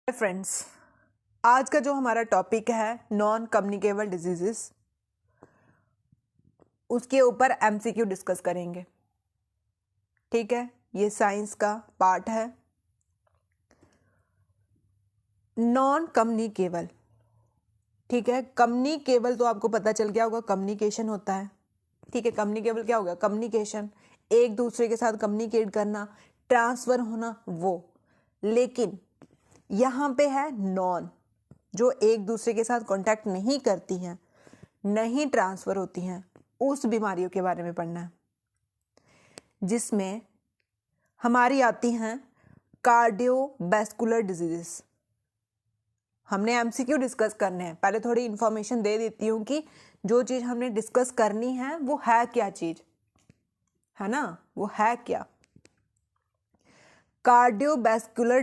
Friends, आज का जो हमारा टॉपिक है नॉन कम्युनिकेबल डिजीजेस, उसके ऊपर एमसीक्यू डिस्कस करेंगे। ठीक है, ये साइंस का पार्ट है। नॉन कम्युनिकेबल, ठीक है। कम्युनिकेबल तो आपको पता चल गया होगा, कम्युनिकेशन होता है। ठीक है, कम्युनिकेबल क्या होगा? कम्युनिकेशन, एक दूसरे के साथ कम्युनिकेट करना, ट्रांसफर होना, वो। लेकिन यहाँ पे है नॉन, जो एक दूसरे के साथ कांटेक्ट नहीं करती हैं, नहीं ट्रांसफर होती हैं, उस बीमारियों के बारे में पढ़ना है, जिसमें हमारी आती हैं कार्डियोवैस्कुलर डिजीजेस। हमने एमसीक्यू डिस्कस करने हैं। पहले थोड़ी इंफॉर्मेशन दे देती हूँ कि जो चीज हमने डिस्कस करनी है वो है क्या चीज, है ना, वो है क्या। कार्डियोवैस्कुलर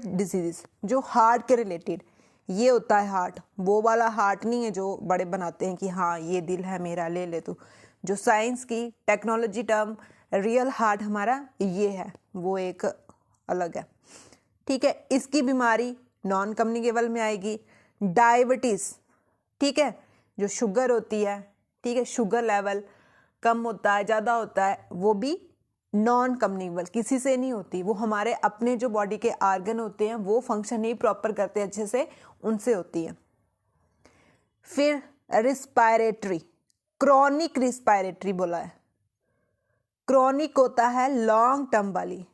डिजीज, जो हार्ट के रिलेटेड, ये होता है हार्ट। वो वाला हार्ट नहीं है जो बड़े बनाते हैं कि हाँ ये दिल है मेरा, ले ले तू। जो साइंस की टेक्नोलॉजी टर्म रियल हार्ट हमारा ये है, वो एक अलग है। ठीक है, इसकी बीमारी नॉन कम्युनिकेबल में आएगी। डायबिटीज, ठीक है, जो शुगर होती है, ठीक है, शुगर लेवल कम होता है, ज़्यादा होता है, वो भी नॉन कम्युनिकेबल, किसी से नहीं होती। वो हमारे अपने जो बॉडी के आर्गन होते हैं वो फंक्शन नहीं प्रॉपर करते अच्छे से, उनसे होती है। फिर रिस्पायरेटरी, क्रॉनिक रिस्पायरेटरी बोला है। क्रॉनिक होता है लॉन्ग टर्म वाली,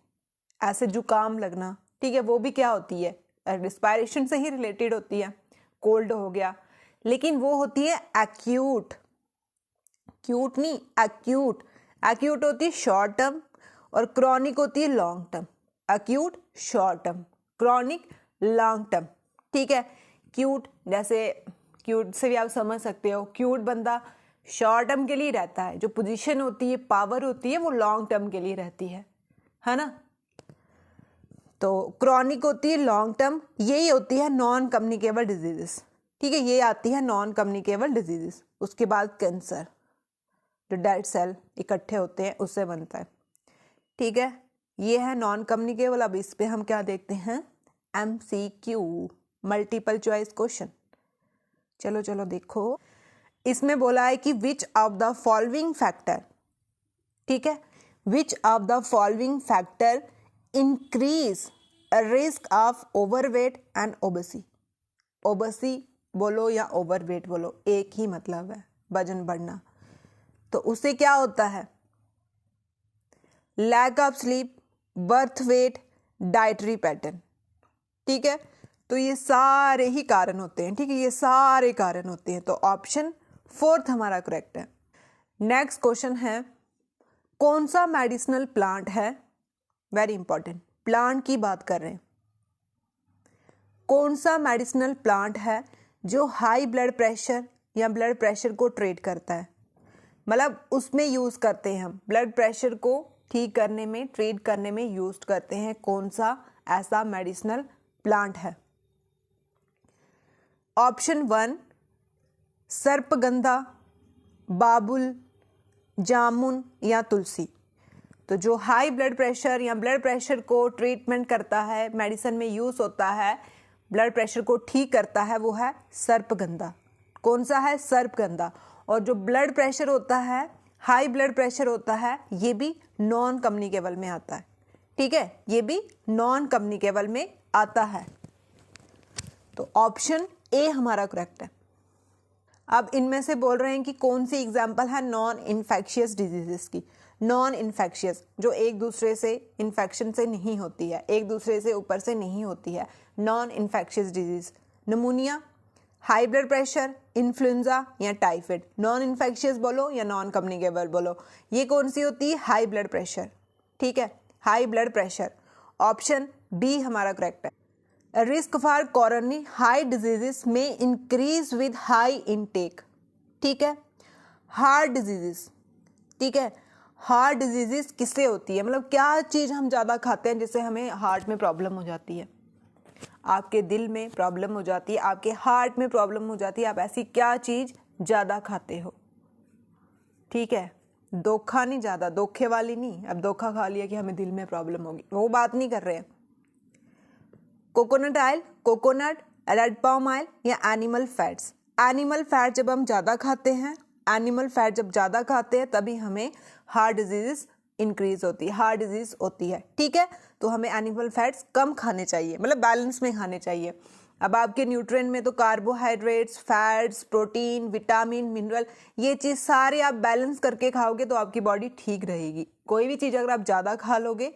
ऐसे जुकाम लगना, ठीक है, वो भी क्या होती है? रिस्पायरेशन से ही रिलेटेड होती है, कोल्ड हो गया। लेकिन वो होती है एक्यूट, क्यूट नहीं, एक्यूट। एक्यूट होती है शॉर्ट टर्म और क्रॉनिक होती है long term. Acute short term, chronic long term. ठीक है, क्यूट, जैसे क्यूट से भी आप समझ सकते हो, क्यूट बंदा शॉर्ट टर्म के लिए रहता है, जो पोजीशन होती है, पावर होती है, वो लॉन्ग टर्म के लिए रहती है ना। तो क्रॉनिक होती है लॉन्ग टर्म, यही होती है नॉन कम्युनिकेबल डिजीजेस। ठीक है, ये आती है नॉन कम्युनिकेबल डिजीजेस। उसके बाद कैंसर, जो डेड सेल इकट्ठे होते हैं उससे बनता है। ठीक है, ये है नॉन कम्युनिकेबल। अब इस पे हम क्या देखते हैं? MCQ, multiple choice question. चलो चलो देखो, इसमें बोला है कि which of the following factor, ठीक है, which of the following factor increase risk of overweight and Owaisi. Owaisi बोलो या ओवरवेट बोलो, एक ही मतलब है, वजन बढ़ना। तो उससे क्या होता है? Lack of sleep, birth weight, dietary pattern. ठीक है, तो ये सारे ही कारण होते हैं। ठीक है, ये सारे कारण होते हैं। तो ऑप्शन 4 हमारा करेक्ट है। नेक्स्ट क्वेश्चन है, कौन सा मेडिसिनल प्लांट है, वेरी इंपॉर्टेंट, प्लांट की बात कर रहे हैं, कौन सा मेडिसिनल प्लांट है जो हाई ब्लड प्रेशर या ब्लड प्रेशर को ट्रीट करता है? मतलब उसमें यूज करते हैं हम, ब्लड प्रेशर को ठीक करने में, ट्रीट करने में यूज करते हैं। कौन सा ऐसा मेडिसिनल प्लांट है? ऑप्शन 1 सर्पगंधा, बाबुल, जामुन या तुलसी। तो जो हाई ब्लड प्रेशर या ब्लड प्रेशर को ट्रीटमेंट करता है, मेडिसिन में यूज होता है, ब्लड प्रेशर को ठीक करता है, वो है सर्पगंधा। कौन सा है? सर्पगंधा। और जो ब्लड प्रेशर होता है, हाई ब्लड प्रेशर होता है, ये भी नॉन कम्युनिकेबल में आता है। ठीक है, ये भी नॉन कम्युनिकेबल में आता है। तो ऑप्शन ए हमारा करेक्ट है। अब इनमें से बोल रहे हैं कि कौन सी एग्जाम्पल है नॉन इन्फेक्शियस डिजीजेस की। नॉन इन्फेक्शियस, जो एक दूसरे से इन्फेक्शन से नहीं होती है, एक दूसरे से ऊपर से नहीं होती है, non infectious disease. Pneumonia, high blood pressure, influenza या टाइफाइड। नॉन इन्फेक्शियस बोलो या नॉन कम्युनिकेबल बोलो, ये कौन सी होती है? High blood pressure. ठीक है, high blood pressure. Option B हमारा करेक्ट है। Risk for coronary high diseases में इंक्रीज विद हाई इनटेक। ठीक है, हार्ट डिजीजेस, ठीक है, हार्ट डिजीजेस किससे होती है? मतलब क्या चीज हम ज्यादा खाते हैं जिससे हमें हार्ट में प्रॉब्लम हो जाती है? आपके दिल में प्रॉब्लम हो जाती है, आपके हार्ट में प्रॉब्लम हो जाती है, आप ऐसी क्या चीज ज्यादा खाते हो? ठीक है, धोखा नहीं, ज्यादा धोखे वाली नहीं। अब धोखा खा लिया कि हमें दिल में प्रॉब्लम होगी, वो बात नहीं कर रहे हैं। Coconut oil, coconut, red palm oil या एनिमल फैट्स। एनिमल फैट जब हम ज़्यादा खाते हैं, एनिमल फैट जब ज़्यादा खाते हैं तभी हमें हार्ट डिजीज इंक्रीज होती है, हार्ट डिजीज होती है। ठीक है, तो हमें एनिमल फैट्स कम खाने चाहिए, मतलब बैलेंस में खाने चाहिए। अब आपके न्यूट्रिएंट में तो carbohydrates, fats, protein, vitamin, mineral, ये चीज़ सारे आप बैलेंस करके खाओगे तो आपकी बॉडी ठीक रहेगी। कोई भी चीज़ अगर आप ज़्यादा खा लोगे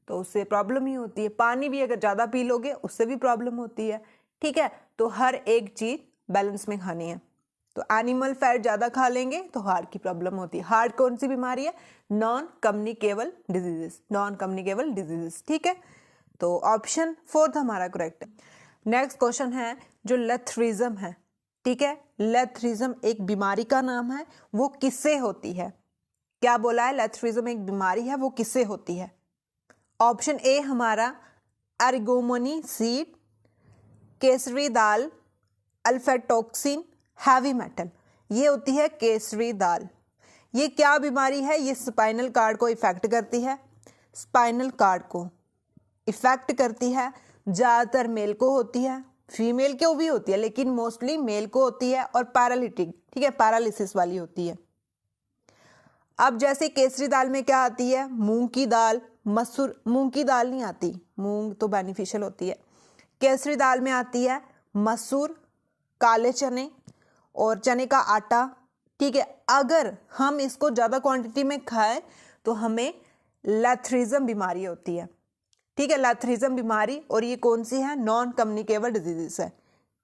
तो उससे प्रॉब्लम ही होती है। पानी भी अगर ज़्यादा पी लोगे उससे भी प्रॉब्लम होती है। ठीक है, तो हर एक चीज़ बैलेंस में खानी है। तो एनिमल फैट ज़्यादा खा लेंगे तो हार्ट की प्रॉब्लम होती है। हार्ट कौन सी बीमारी है? Non communicable diseases, non communicable diseases. ठीक है, तो ऑप्शन 4 हमारा करेक्ट है। नेक्स्ट क्वेश्चन है जो लेथरिज्म है। ठीक है, लेथरिज्म एक बीमारी का नाम है, वो किससे होती है? क्या बोला है? लेथरिज्म एक बीमारी है, वो किससे होती है? ऑप्शन ए हमारा एर्गोमोनी सीड, केसरी दाल, अल्फाटॉक्सिन, हैवी मेटल। ये होती है केसरी दाल। ये क्या बीमारी है? ये स्पाइनल कार्ड को इफेक्ट करती है, स्पाइनल कार्ड को इफेक्ट करती है। ज़्यादातर मेल को होती है, फीमेल को भी होती है लेकिन मोस्टली मेल को होती है, और पैरालिटिक, ठीक है, पैरालिसिस वाली होती है। अब जैसे केसरी दाल में क्या आती है? मूंग की दाल, मसूर, मूंग की दाल नहीं आती, मूंग तो बेनिफिशियल होती है। केसरी दाल में आती है मसूर, काले चने और चने का आटा। ठीक है, अगर हम इसको ज़्यादा क्वांटिटी में खाएं तो हमें लेथरिज्म बीमारी होती है। ठीक है, लेथरिज्म बीमारी, और ये कौन सी है? नॉन कम्युनिकेबल डिजीजेस है।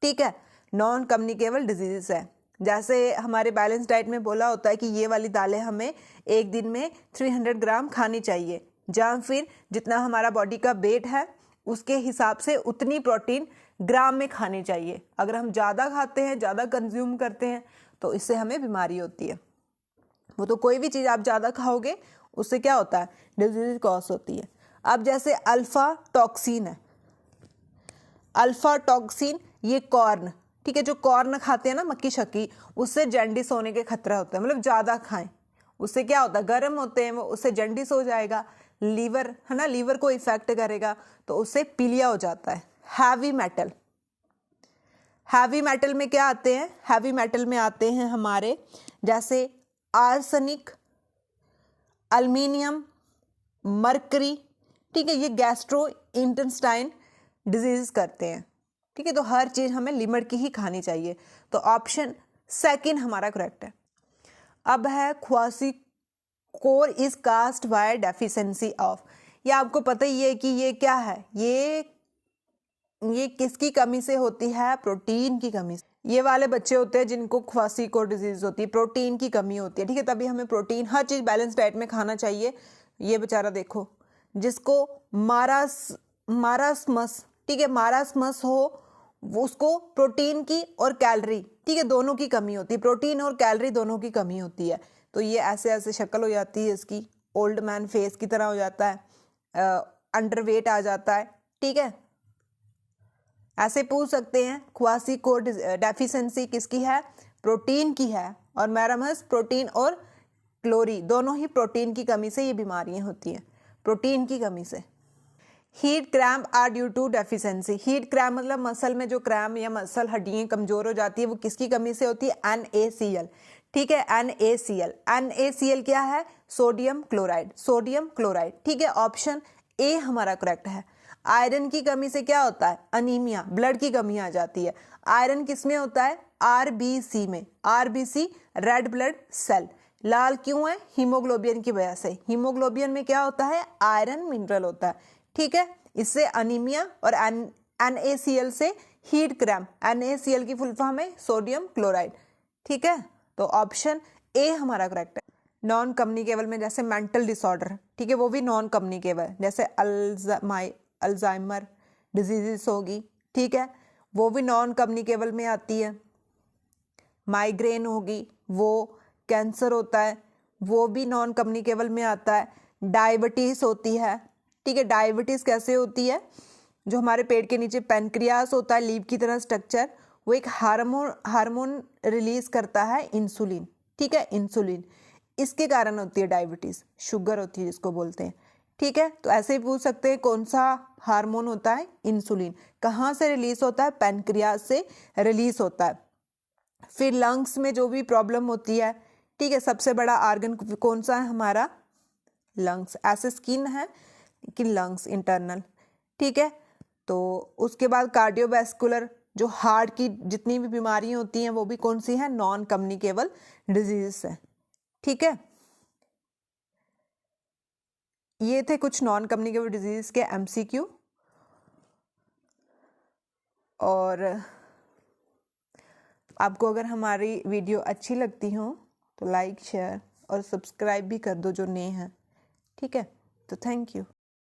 ठीक है, नॉन कम्युनिकेबल डिजीजेस है। जैसे हमारे बैलेंस डाइट में बोला होता है कि ये वाली दालें हमें एक दिन में 300 ग्राम खानी चाहिए, या फिर जितना हमारा बॉडी का वेट है उसके हिसाब से उतनी प्रोटीन ग्राम में खानी चाहिए। अगर हम ज़्यादा खाते हैं, ज़्यादा कंज्यूम करते हैं तो इससे हमें बीमारी होती है। वो तो कोई भी चीज़ आप ज़्यादा खाओगे उससे क्या होता है? डिजीज कॉज होती है। अब जैसे अल्फा टॉक्सिन है, अल्फा टॉक्सिन ये कॉर्न, ठीक है, जो कॉर्न खाते हैं ना, मक्की शक्की, उससे जैंडिस होने के खतरा होता है। मतलब ज़्यादा खाएं उससे क्या होता है? गर्म होते हैं वो, उससे जैंडिस हो जाएगा। लीवर है ना, लीवर को इफेक्ट करेगा तो उससे पीलिया हो जाता है। हैवी मेटल, हैवी मेटल में क्या आते हैं? हैवी मेटल में आते हैं हमारे जैसे आर्सेनिक, एल्युमिनियम, मरकरी। ठीक है, ये गैस्ट्रो इंटेस्टाइन डिजीज करते हैं। ठीक है, तो हर चीज हमें लिमिट की ही खानी चाहिए। तो ऑप्शन सेकंड हमारा करेक्ट है। अब है kwashiorkor is caused by deficiency of. ये आपको पता ही है कि ये क्या है? ये किसकी कमी से होती है? प्रोटीन की कमी से। ये वाले बच्चे होते हैं जिनको ख्वासी कोर डिजीज होती है, प्रोटीन की कमी होती है। ठीक है, तभी हमें प्रोटीन, हर चीज बैलेंस डाइट में खाना चाहिए। ये बेचारा देखो जिसको मारास्मस, ठीक है, मारास्मस हो, उसको प्रोटीन की और कैलोरी, ठीक है, दोनों की कमी होती है, प्रोटीन और कैलोरी दोनों की कमी होती है। तो ये ऐसे ऐसे शक्ल हो जाती है इसकी, ओल्ड मैन फेस की तरह हो जाता है, अंडरवेट आ जाता है। ठीक है, ऐसे पूछ सकते हैं ख्वासी कोर डेफिशिएंसी किसकी है? प्रोटीन की है। और मैरामस प्रोटीन और क्लोरी दोनों ही प्रोटीन की कमी से ये बीमारियां होती हैं, प्रोटीन की कमी से। Heat cramp are due to deficiency. Heat cramp मतलब मसल में जो क्रैम्प या मसल हड्डियां कमजोर हो जाती है, वो किसकी कमी से होती है? NaCl। ठीक है, NaCl, NaCl क्या है? Sodium chloride, sodium chloride. ठीक है, ऑप्शन ए हमारा करेक्ट है। आयरन की कमी से क्या होता है? अनीमिया, ब्लड की कमी आ जाती है। आयरन किस में होता है? RBC में। RBC रेड ब्लड सेल लाल क्यों है? हीमोग्लोबिन की वजह से। हीमोग्लोबिन में क्या होता है? आयरन मिनरल होता है। ठीक है, इससे अनीमिया, और NaCl से हीट क्रैम्प। NaCl की फुल फॉर्म है सोडियम क्लोराइड। ठीक है, तो ऑप्शन ए हमारा करेक्ट है। नॉन कम्युनिकेबल में जैसे मेंटल डिसऑर्डर, ठीक है, वो भी नॉन कम्युनिकेबल, जैसे अल्जाइमर डिजीज होगी, ठीक है, वो भी नॉन कम्युनिकेबल में आती है। माइग्रेन होगी, वो कैंसर होता है, वो भी नॉन कम्युनिकेबल में आता है। डायबिटीज होती है, ठीक है, डायबिटीज कैसे होती है? जो हमारे पेट के नीचे पेनक्रियास होता है, लीव की तरह स्ट्रक्चर, वो एक हार्मोन रिलीज करता है, इंसुलिन। ठीक है, इंसुलिन, इसके कारण होती है डायबिटीज, शुगर होती है जिसको बोलते हैं। ठीक है, तो ऐसे ही पूछ सकते हैं कौन सा हार्मोन होता है, इंसुलिन। कहाँ से रिलीज होता है, पैनक्रियाज से रिलीज होता है। फिर लंग्स में जो भी प्रॉब्लम होती है, ठीक है, सबसे बड़ा आर्गन कौन सा है हमारा, लंग्स। ऐसे स्किन है कि लंग्स इंटरनल, ठीक है। तो उसके बाद कार्डियोवैस्कुलर, जो हार्ट की जितनी भी बीमारियां होती हैं वो भी कौन सी है, नॉन कम्युनिकेबल डिजीज है, ठीक है। ये थे कुछ नॉन कम्युनिकेबल डिजीज के एमसीक्यू। और आपको अगर हमारी वीडियो अच्छी लगती हो तो लाइक शेयर और सब्सक्राइब भी कर दो जो नए हैं, ठीक है। तो थैंक यू।